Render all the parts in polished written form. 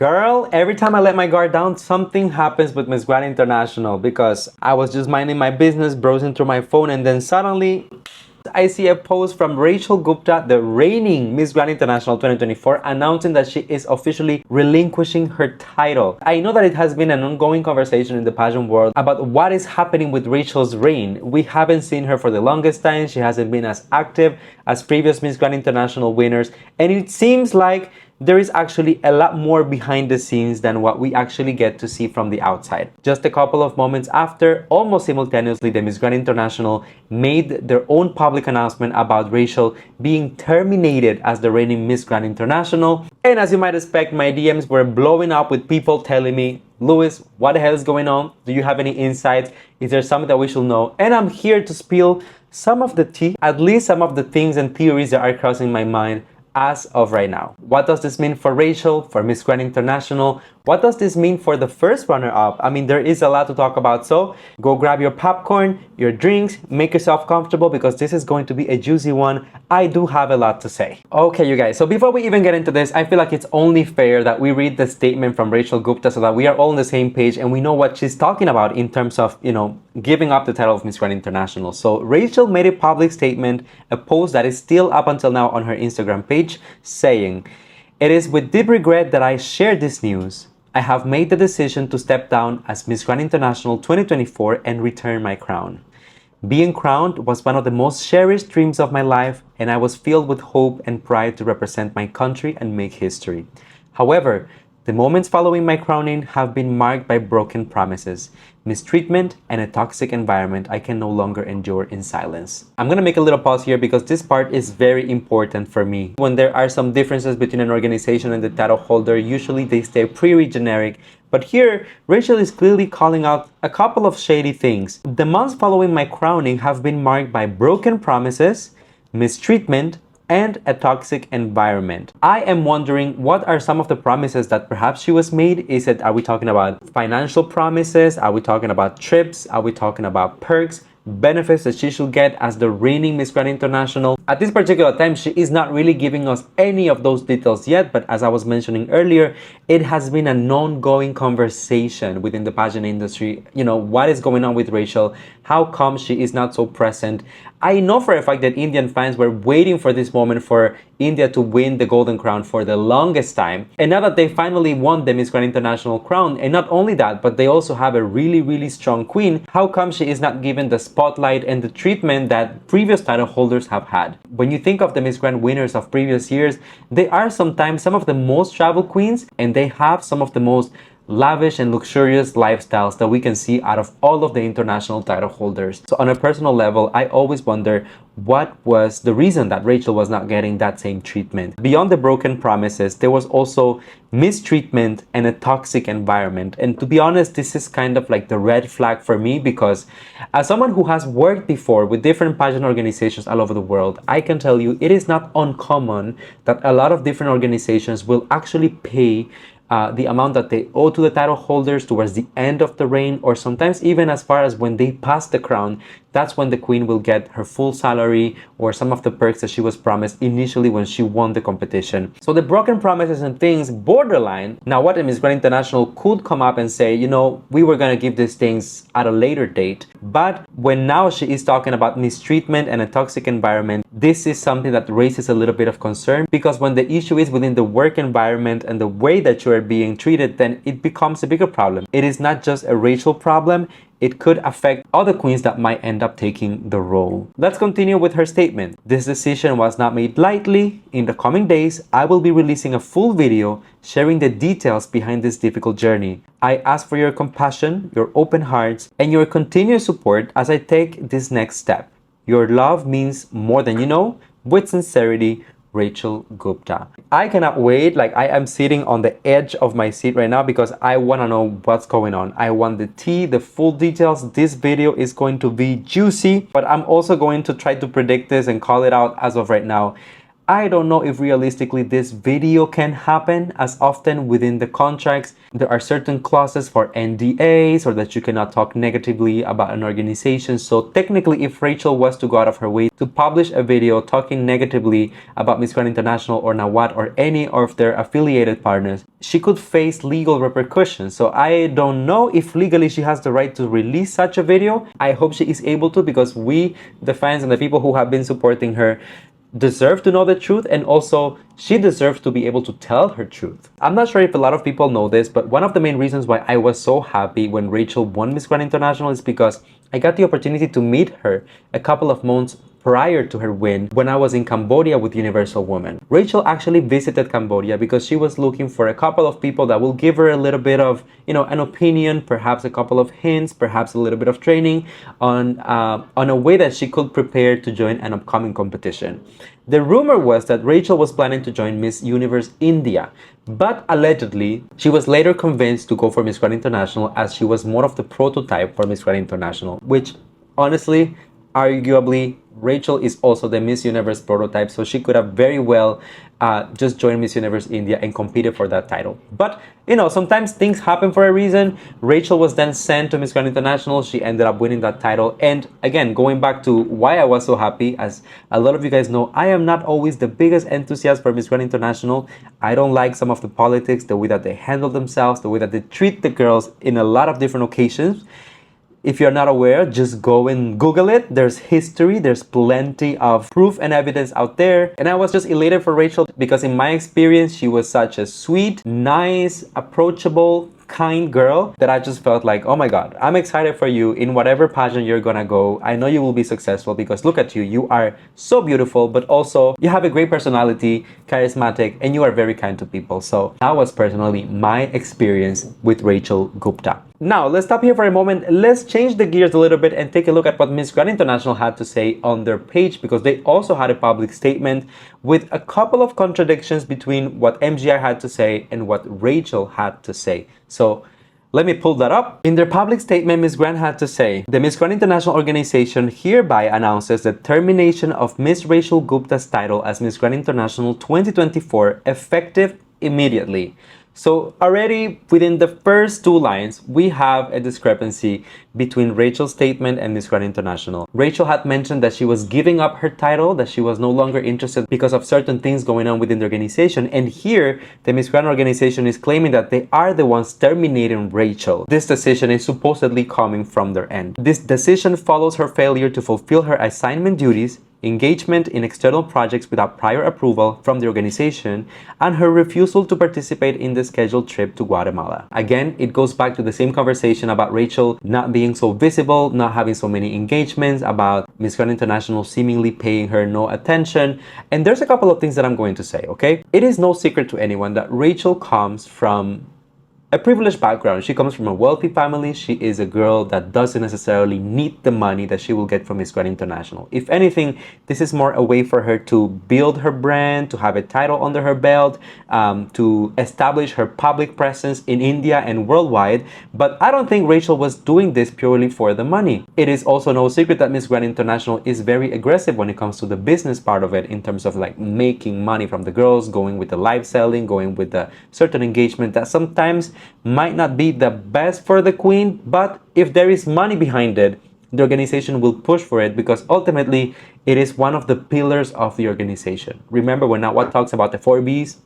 Girl, every time I let my guard down, something happens with Miss Grand International because I was just minding my business, browsing through my phone, and then suddenly I see a post from Rachel Gupta, the reigning Miss Grand International 2024, announcing that she is officially relinquishing her title. I know that it has been an ongoing conversation in the pageant world about what is happening with Rachel's reign. We haven't seen her for the longest time. She hasn't been as active as previous Miss Grand International winners, and it seems like there is actually a lot more behind the scenes than what we actually get to see from the outside. Just a couple of moments after, almost simultaneously, the Miss Grand International made their own public announcement about Rachel being terminated as the reigning Miss Grand International. And as you might expect, my DMs were blowing up with people telling me, Louis, what the hell is going on? Do you have any insights? Is there something that we should know? And I'm here to spill some of the tea, at least some of the things and theories that are crossing my mind as of right now. What does this mean for Rachel, for Miss Grand International? What does this mean for the first runner-up? I mean, there is a lot to talk about, so go grab your popcorn, your drinks, make yourself comfortable because this is going to be a juicy one. I do have a lot to say. Okay, you guys, so before we even get into this, I feel like it's only fair that we read the statement from Rachel Gupta so that we are all on the same page and we know what she's talking about in terms of, giving up the title of Miss Grand International. So Rachel made a public statement, a post that is still up until now on her Instagram page, saying, "It is with deep regret that I share this news. I have made the decision to step down as Miss Grand International 2024 and return my crown. Being crowned was one of the most cherished dreams of my life, and I was filled with hope and pride to represent my country and make history. However, the moments following my crowning have been marked by broken promises, mistreatment, and a toxic environment I can no longer endure in silence." I'm gonna make a little pause here because this part is very important for me. When there are some differences between an organization and the title holder, usually they stay pretty generic. But here, Rachel is clearly calling out a couple of shady things. The months following my crowning have been marked by broken promises, mistreatment, and a toxic environment. I am wondering, what are some of the promises that perhaps she was made? Are we talking about financial promises? Are we talking about trips? Are we talking about perks, benefits that she should get as the reigning Miss Grand International? At this particular time, she is not really giving us any of those details yet, but as I was mentioning earlier, it has been an ongoing conversation within the pageant industry. What is going on with Rachel? How come she is not so present? I know for a fact that Indian fans were waiting for this moment for India to win the Golden Crown for the longest time. And now that they finally won the Miss Grand International crown, and not only that, but they also have a really, really strong queen, how come she is not given the spotlight and the treatment that previous title holders have had? When you think of the Miss Grand winners of previous years, they are sometimes some of the most traveled queens, and they have some of the most lavish and luxurious lifestyles that we can see out of all of the international title holders. So on a personal level, I always wonder what was the reason that Rachel was not getting that same treatment. Beyond the broken promises, there was also mistreatment and a toxic environment. And to be honest, this is kind of like the red flag for me because as someone who has worked before with different pageant organizations all over the world, I can tell you it is not uncommon that a lot of different organizations will actually pay the amount that they owe to the title holders towards the end of the reign, or sometimes even as far as when they pass the crown. That's when the queen will get her full salary or some of the perks that she was promised initially when she won the competition. So the broken promises and things borderline. Now what if Miss Grand International could come up and say, we were going to give these things at a later date. But when now she is talking about mistreatment and a toxic environment, this is something that raises a little bit of concern, because when the issue is within the work environment and the way that you are being treated, then it becomes a bigger problem. It is not just a Rachel problem. It could affect other queens that might end up taking the role. Let's continue with her statement. "This decision was not made lightly. In the coming days, I will be releasing a full video sharing the details behind this difficult journey. I ask for your compassion, your open hearts, and your continued support as I take this next step. Your love means more than you know. With sincerity, Rachel Gupta." I cannot wait. I am sitting on the edge of my seat right now because I want to know what's going on. I want the tea, the full details. This video is going to be juicy, but I'm also going to try to predict this and call it out as of right now. I don't know if realistically this video can happen, as often within the contracts there are certain clauses for NDAs or that you cannot talk negatively about an organization. So technically, if Rachel was to go out of her way to publish a video talking negatively about Miss Grand International or Nawat or any of their affiliated partners, she could face legal repercussions. So I don't know if legally she has the right to release such a video. I hope she is able to, because we, the fans and the people who have been supporting her, deserve to know the truth, and also she deserves to be able to tell her truth. I'm not sure if a lot of people know this, but one of the main reasons why I was so happy when Rachel won Miss Grand International is because I got the opportunity to meet her a couple of months prior to her win when I was in Cambodia with Universal Women. Rachel actually visited Cambodia because she was looking for a couple of people that will give her a little bit of, an opinion, perhaps a couple of hints, perhaps a little bit of training on a way that she could prepare to join an upcoming competition. The rumor was that Rachel was planning to join Miss Universe India, but allegedly, she was later convinced to go for Miss Grand International, as she was more of the prototype for Miss Grand International, which honestly, arguably, Rachel is also the Miss Universe prototype, so she could have very well just joined Miss Universe India and competed for that title. But, sometimes things happen for a reason. Rachel was then sent to Miss Grand International. She ended up winning that title. And again, going back to why I was so happy, as a lot of you guys know, I am not always the biggest enthusiast for Miss Grand International. I don't like some of the politics, the way that they handle themselves, the way that they treat the girls in a lot of different occasions. If you're not aware, just go and Google it. There's history, there's plenty of proof and evidence out there. And I was just elated for Rachel because in my experience, she was such a sweet, nice, approachable, kind girl that I just felt like, oh my God, I'm excited for you in whatever pageant you're gonna go. I know you will be successful because look at you. You are so beautiful, but also you have a great personality, charismatic, and you are very kind to people. So that was personally my experience with Rachel Gupta. Now, let's stop here for a moment. Let's change the gears a little bit and take a look at what Miss Grand International had to say on their page, because they also had a public statement with a couple of contradictions between what MGI had to say and what Rachel had to say. So let me pull that up. In their public statement, Miss Grand had to say, the Miss Grand International organization hereby announces the termination of Miss Rachel Gupta's title as Miss Grand International 2024 effective immediately. So already within the first two lines, we have a discrepancy between Rachel's statement and Miss Grand International. Rachel had mentioned that she was giving up her title, that she was no longer interested because of certain things going on within the organization. And here, the Miss Grand organization is claiming that they are the ones terminating Rachel. This decision is supposedly coming from their end. This decision follows her failure to fulfill her assignment duties, engagement in external projects without prior approval from the organization, and her refusal to participate in the scheduled trip to Guatemala. Again, it goes back to the same conversation about Rachel not being so visible, not having so many engagements, about Miss Grand International seemingly paying her no attention. And there's a couple of things that I'm going to say, okay? It is no secret to anyone that Rachel comes from a privileged background. She comes from a wealthy family. She is a girl that doesn't necessarily need the money that she will get from Miss Grand International. If anything, this is more a way for her to build her brand, to have a title under her belt, to establish her public presence in India and worldwide. But I don't think Rachel was doing this purely for the money. It is also no secret that Miss Grand International is very aggressive when it comes to the business part of it, in terms of like making money from the girls, going with the live selling, going with the certain engagement that sometimes might not be the best for the queen, but if there is money behind it, the organization will push for it, because ultimately it is one of the pillars of the organization. Remember when Nawat talks about the 4Bs?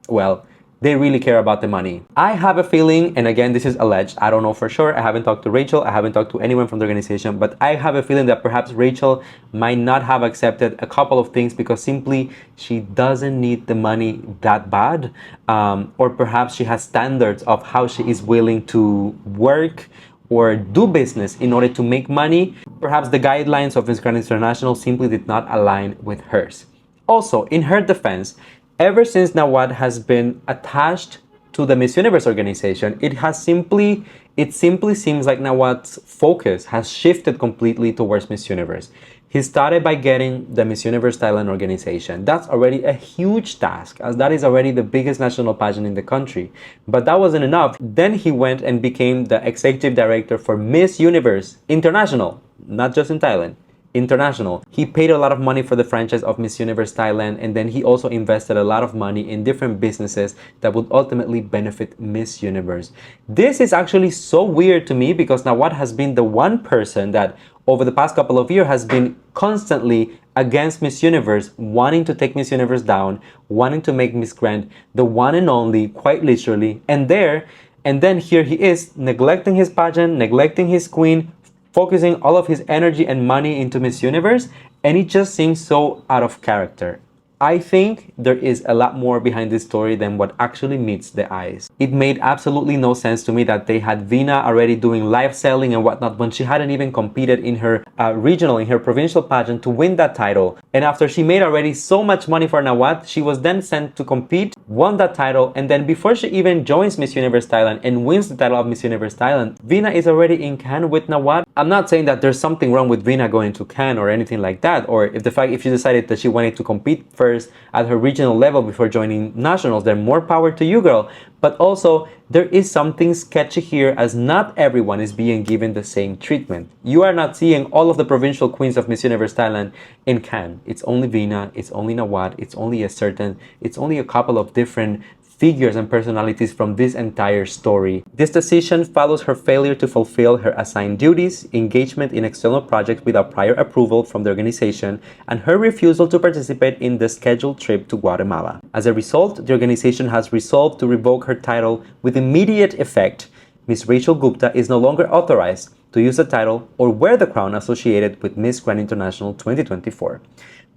Well, they really care about the money. I have a feeling, and again, this is alleged, I don't know for sure, I haven't talked to Rachel, I haven't talked to anyone from the organization, but I have a feeling that perhaps Rachel might not have accepted a couple of things because simply she doesn't need the money that bad, or perhaps she has standards of how she is willing to work or do business in order to make money. Perhaps the guidelines of Miss Grand International simply did not align with hers. Also, in her defense, ever since Nawat has been attached to the Miss Universe organization, it simply seems like Nawat's focus has shifted completely towards Miss Universe. He started by getting the Miss Universe Thailand organization. That's already a huge task, as that is already the biggest national pageant in the country. But that wasn't enough. Then he went and became the executive director for Miss Universe International, not just in Thailand, International. He paid a lot of money for the franchise of Miss Universe Thailand, and then he also invested a lot of money in different businesses that would ultimately benefit Miss Universe. This is actually so weird to me because Nawat has been the one person that over the past couple of years has been constantly against Miss Universe, wanting to take Miss Universe down, wanting to make Miss Grand the one and only, quite literally, and then here he is neglecting his pageant, neglecting his queen, focusing all of his energy and money into Miss Universe, and it just seems so out of character. I think there is a lot more behind this story than what actually meets the eyes. It made absolutely no sense to me that they had Veena already doing live selling and whatnot when she hadn't even competed in her regional, in her provincial pageant to win that title. And after she made already so much money for Nawat, she was then sent to compete, won that title, and then before she even joins Miss Universe Thailand and wins the title of Miss Universe Thailand, Veena is already in Cannes with Nawat. I'm not saying that there's something wrong with Veena going to Cannes or anything like that, or if she decided that she wanted to compete first at her regional level before joining nationals, then more power to you, girl. But also, there is something sketchy here as not everyone is being given the same treatment. You are not seeing all of the provincial queens of Miss Universe Thailand in Cannes. It's only Veena, it's only Nawat, it's only a couple of different figures and personalities from this entire story. This decision follows her failure to fulfill her assigned duties, engagement in external projects without prior approval from the organization, and her refusal to participate in the scheduled trip to Guatemala. As a result, the organization has resolved to revoke her title with immediate effect. Ms. Rachel Gupta is no longer authorized to use the title or wear the crown associated with Miss Grand International 2024.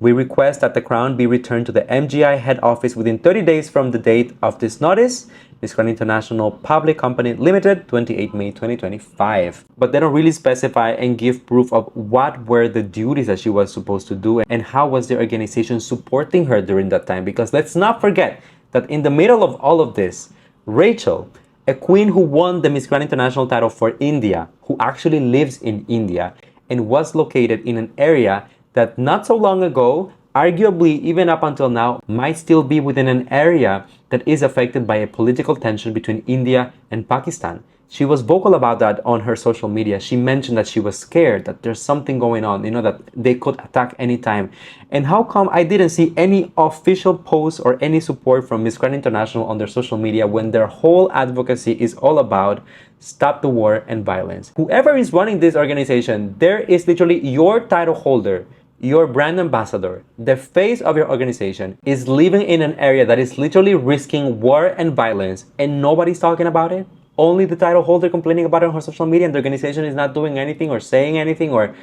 We request that the crown be returned to the MGI head office within 30 days from the date of this notice. Miss Grand International Public Company Limited, 28 May 2025. But they don't really specify and give proof of what were the duties that she was supposed to do and how was the organization supporting her during that time. Because let's not forget that in the middle of all of this, Rachel, a queen who won the Miss Grand International title for India, who actually lives in India and was located in an area that not so long ago, arguably even up until now, might still be within an area that is affected by a political tension between India and Pakistan. She was vocal about that on her social media. She mentioned that she was scared, that there's something going on, that they could attack anytime. And how come I didn't see any official posts or any support from Miss Grand International on their social media when their whole advocacy is all about stop the war and violence? Whoever is running this organization, there is literally your title holder, your brand ambassador, the face of your organization, is living in an area that is literally risking war and violence, and nobody's talking about it. Only the title holder complaining about it on her social media, and the organization is not doing anything or saying anything or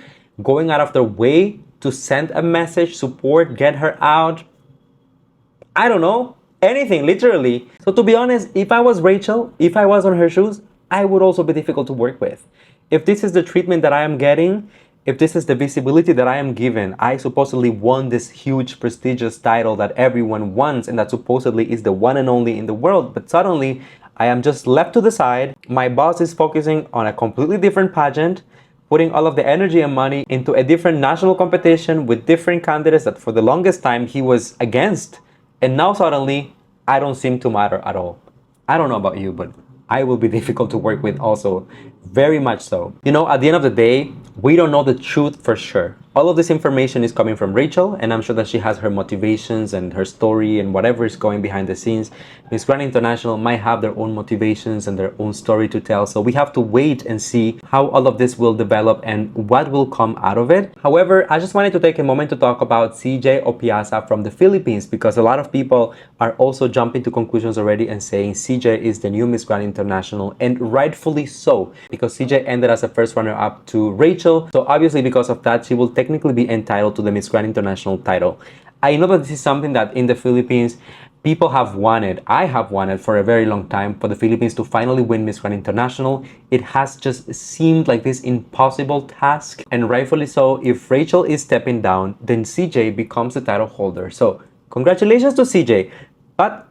going out of their way to send a message, support, get her out. I don't know, anything, literally. So to be honest, if I was Rachel, if I was on her shoes, I would also be difficult to work with. If this is the treatment that I am getting, if this is the visibility that I am given, I supposedly won this huge prestigious title that everyone wants and that supposedly is the one and only in the world, but suddenly I am just left to the side. My boss is focusing on a completely different pageant, putting all of the energy and money into a different national competition with different candidates that for the longest time he was against. And now suddenly, I don't seem to matter at all. I don't know about you, but I will be difficult to work with also, very much so. At the end of the day, we don't know the truth for sure. All of this information is coming from Rachel, and I'm sure that she has her motivations and her story and whatever is going behind the scenes. Miss Grand International might have their own motivations and their own story to tell, so we have to wait and see how all of this will develop and what will come out of it. However, I just wanted to take a moment to talk about CJ Opiaza from the Philippines, because a lot of people are also jumping to conclusions already and saying CJ is the new Miss Grand International, and rightfully so, because CJ ended as a first runner-up to Rachel. So obviously because of that, she will technically be entitled to the Miss Grand International title. I know that this is something that in the Philippines, people have wanted. I have wanted for a very long time for the Philippines to finally win Miss Grand International. It has just seemed like this impossible task, and rightfully so. If Rachel is stepping down, then CJ becomes the title holder. So congratulations to CJ. But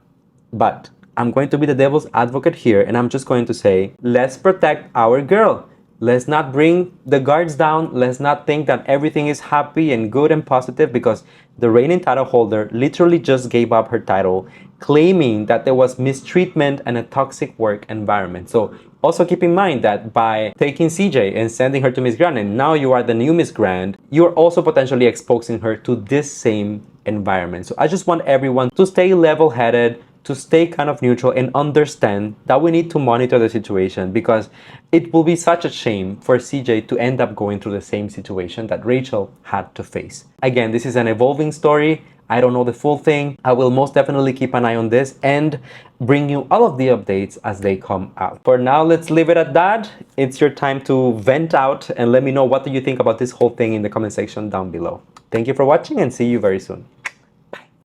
I'm going to be the devil's advocate here, and I'm just going to say, let's protect our girl. Let's not bring the guards down. Let's not think that everything is happy and good and positive, because the reigning title holder literally just gave up her title, claiming that there was mistreatment and a toxic work environment. So also keep in mind that by taking CJ and sending her to Miss Grand, and now you are the new Miss Grand, you're also potentially exposing her to this same environment. So I just want everyone to stay level-headed, to stay kind of neutral, and understand that we need to monitor the situation, because it will be such a shame for CJ to end up going through the same situation that Rachel had to face. Again, this is an evolving story. I don't know the full thing. I will most definitely keep an eye on this and bring you all of the updates as they come out. For now, let's leave it at that. It's your time to vent out and let me know what do you think about this whole thing in the comment section down below. Thank you for watching and see you very soon.